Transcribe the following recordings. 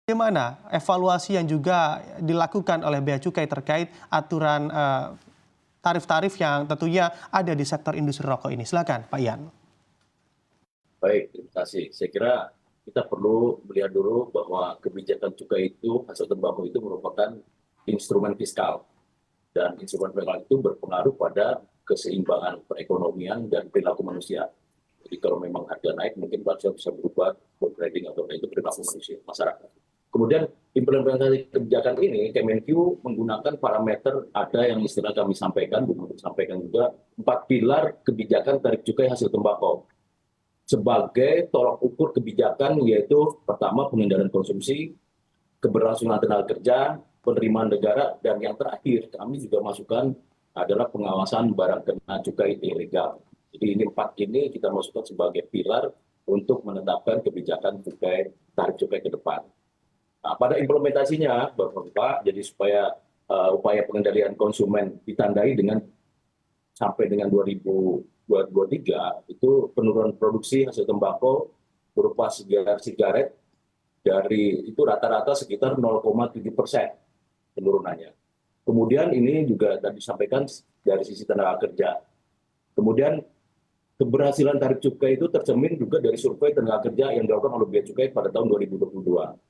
Bagaimana evaluasi yang juga dilakukan oleh Bea Cukai terkait aturan tarif-tarif yang tentunya ada di sektor industri rokok ini? Silakan, Pak Ian. Baik, terima kasih. Saya kira kita perlu melihat dulu bahwa kebijakan cukai itu, hasil tembakau itu merupakan instrumen fiskal. Dan instrumen fiskal itu berpengaruh pada keseimbangan perekonomian dan perilaku manusia. Jadi kalau memang harga naik, mungkin harga bisa berubah, trading atau itu perilaku manusia, masyarakat. Kemudian implementasi kebijakan ini, Kemenkyu menggunakan parameter ada yang istilah kami sampaikan, sampaikan juga 4 pilar kebijakan tarif cukai hasil tembakau sebagai tolak ukur kebijakan, yaitu pertama pengendalian konsumsi, keberlangsungan tenaga kerja, penerimaan negara, dan yang terakhir kami juga masukkan adalah pengawasan barang kena cukai ilegal. Jadi ini 4 ini kita masukkan sebagai pilar untuk menetapkan kebijakan cukai tarif cukai ke depan. Nah, pada implementasinya, Bapak, jadi supaya upaya pengendalian konsumen ditandai dengan sampai dengan 2023 itu penurunan produksi hasil tembakau berupa sigaret dari itu rata-rata sekitar 0,7% penurunannya. Kemudian ini juga tadi disampaikan dari sisi tenaga kerja. Kemudian keberhasilan tarif cukai itu tercermin juga dari survei tenaga kerja yang dilakukan oleh Bea Cukai pada tahun 2022.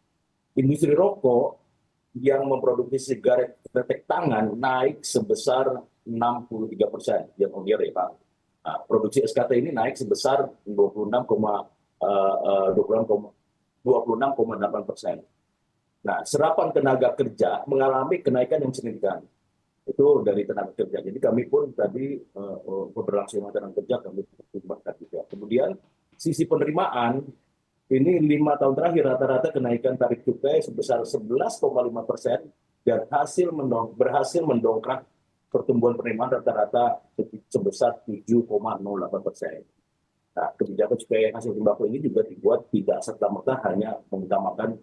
Industri rokok yang memproduksi sigaret ketek tangan naik sebesar 63% year on year ya Pak. Nah, produksi SKT ini naik sebesar 26,8%. Nah, serapan tenaga kerja mengalami kenaikan yang signifikan. Itu dari tenaga kerja. Jadi kami pun tadi keberlangsungan tenaga kerja kami pertimbangkan juga. Kemudian sisi penerimaan ini 5 tahun terakhir rata-rata kenaikan tarif cukai sebesar 11,5% dan berhasil mendongkrak pertumbuhan penerimaan rata-rata sebesar 7,08%. Nah, kebijakan cukai hasil tembakau ini juga dibuat tidak serta-merta hanya mengutamakan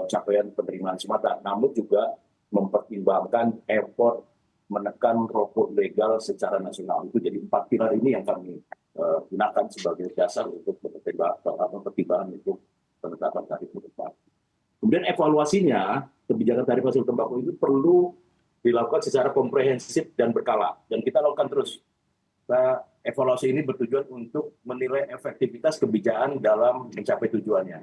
capaian penerimaan semata, namun juga mempertimbangkan effort menekan rokok legal secara nasional. Itu jadi 4 pilar ini yang kami gunakan sebagai dasar untuk pertimbangan untuk penetapan tarif ke depan. Kemudian evaluasinya, kebijakan tarif hasil tembakau itu perlu dilakukan secara komprehensif dan berkala. Dan kita lakukan terus. Evaluasi ini bertujuan untuk menilai efektivitas kebijakan dalam mencapai tujuannya,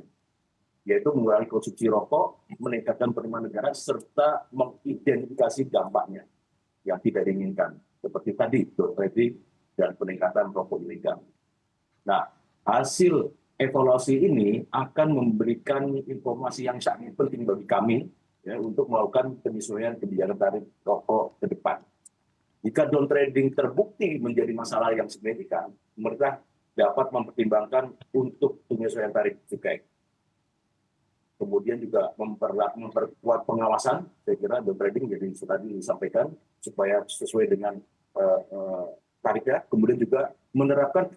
yaitu mengurangi konsumsi rokok, meningkatkan penerimaan negara, serta mengidentifikasi dampaknya yang tidak diinginkan. Seperti tadi, trading dan peningkatan rokok ilegal. Nah, hasil evaluasi ini akan memberikan informasi yang sangat penting bagi kami ya, untuk melakukan penyesuaian kebijakan tarif rokok ke depan. Jika down trading terbukti menjadi masalah yang signifikan, pemerintah dapat mempertimbangkan untuk penyesuaian tarif cukai. Kemudian juga memperkuat pengawasan, saya kira down trading jadi tadi disampaikan supaya sesuai dengan tarifnya. Kemudian juga menerapkan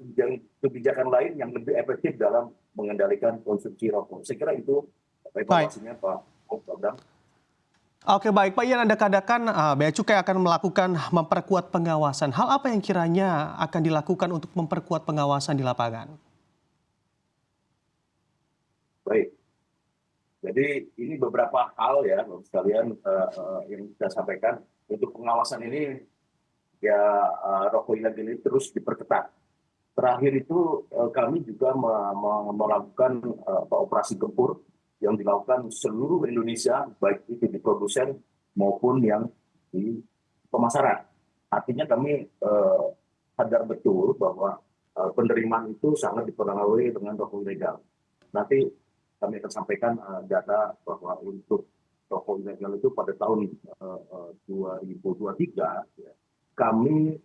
kebijakan lain yang lebih efektif dalam mengendalikan konsumsi rokok. Saya kira itu evaluasinya Pak Bambang. Oke, baik Pak Ian, Anda katakan Bea Cukai akan melakukan memperkuat pengawasan. Hal apa yang kiranya akan dilakukan untuk memperkuat pengawasan di lapangan? Baik, jadi ini beberapa hal ya sekalian yang kita sampaikan. Untuk pengawasan ini ya rokok ilegal ini terus diperketat. Terakhir itu kami juga melakukan operasi gempur yang dilakukan seluruh Indonesia, baik itu di produsen maupun yang di pemasaran. Artinya kami sadar betul bahwa penerimaan itu sangat dipengaruhi dengan rokok ilegal. Nanti kami akan sampaikan data bahwa untuk rokok ilegal itu pada tahun 2023 ya, kami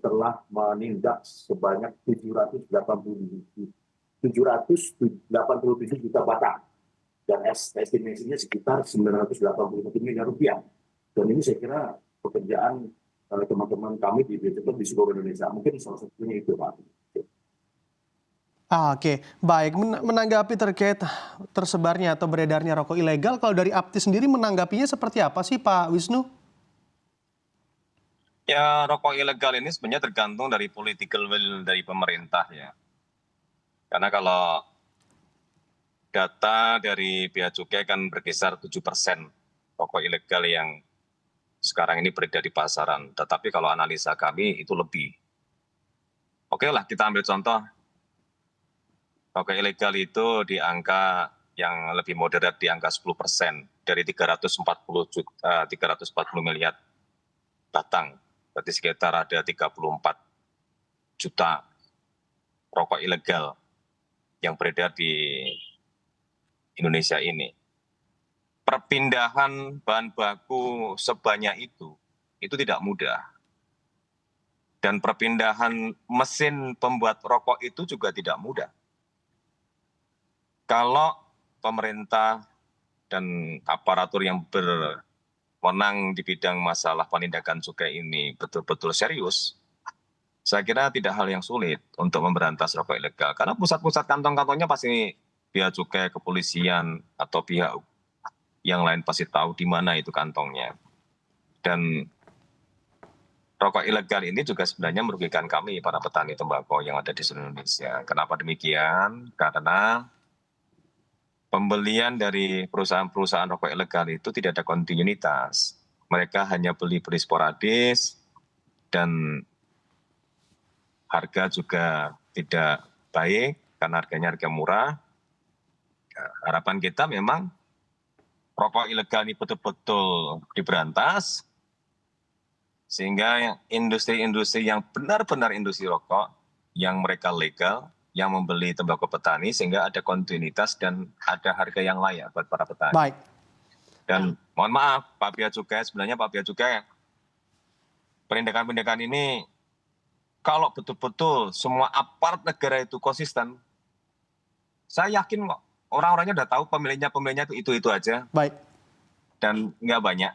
telah menindak sebanyak 787 juta batang dan estimasinya sekitar 981 miliar rupiah. Dan ini saya kira pekerjaan teman-teman kami di BCP di seluruh Indonesia. Mungkin salah satunya itu Pak. Oke, baik. Menanggapi terkait tersebarnya atau beredarnya rokok ilegal, kalau dari APTI sendiri menanggapinya seperti apa sih Pak Wisnu? Ya, rokok ilegal ini sebenarnya tergantung dari political will dari pemerintah ya. Karena kalau data dari Bea Cukai kan berkisar 7% rokok ilegal yang sekarang ini beredar di pasaran. Tetapi kalau analisa kami itu lebih. Oke lah, kita ambil contoh. Rokok ilegal itu di angka yang lebih moderat di angka 10% dari 340 miliar batang. Berarti sekitar ada 34 juta rokok ilegal yang beredar di Indonesia ini. Perpindahan bahan baku sebanyak itu tidak mudah. Dan perpindahan mesin pembuat rokok itu juga tidak mudah. Kalau pemerintah dan aparatur yang berwenang di bidang masalah penindakan cukai ini betul-betul serius, saya kira tidak hal yang sulit untuk memberantas rokok ilegal. Karena pusat-pusat kantong-kantongnya pasti Bea Cukai, kepolisian, atau pihak yang lain pasti tahu di mana itu kantongnya. Dan rokok ilegal ini juga sebenarnya merugikan kami, para petani tembakau yang ada di seluruh Indonesia. Kenapa demikian? Karena pembelian dari perusahaan-perusahaan rokok ilegal itu tidak ada kontinuitas. Mereka hanya beli-beli sporadis dan harga juga tidak baik karena harganya harga murah. Harapan kita memang rokok ilegal ini betul-betul diberantas, sehingga industri-industri yang benar-benar industri rokok, yang mereka legal, yang membeli tembakau petani, sehingga ada kontinuitas dan ada harga yang layak buat para petani. Baik. Dan mohon maaf, Pak Bea Cukai, sebenarnya Pak Bea Cukai, penindakan-penindakan ini, kalau betul-betul semua aparat negara itu konsisten, saya yakin kok orang-orangnya udah tahu pemilihnya itu aja Baik. dan nggak banyak.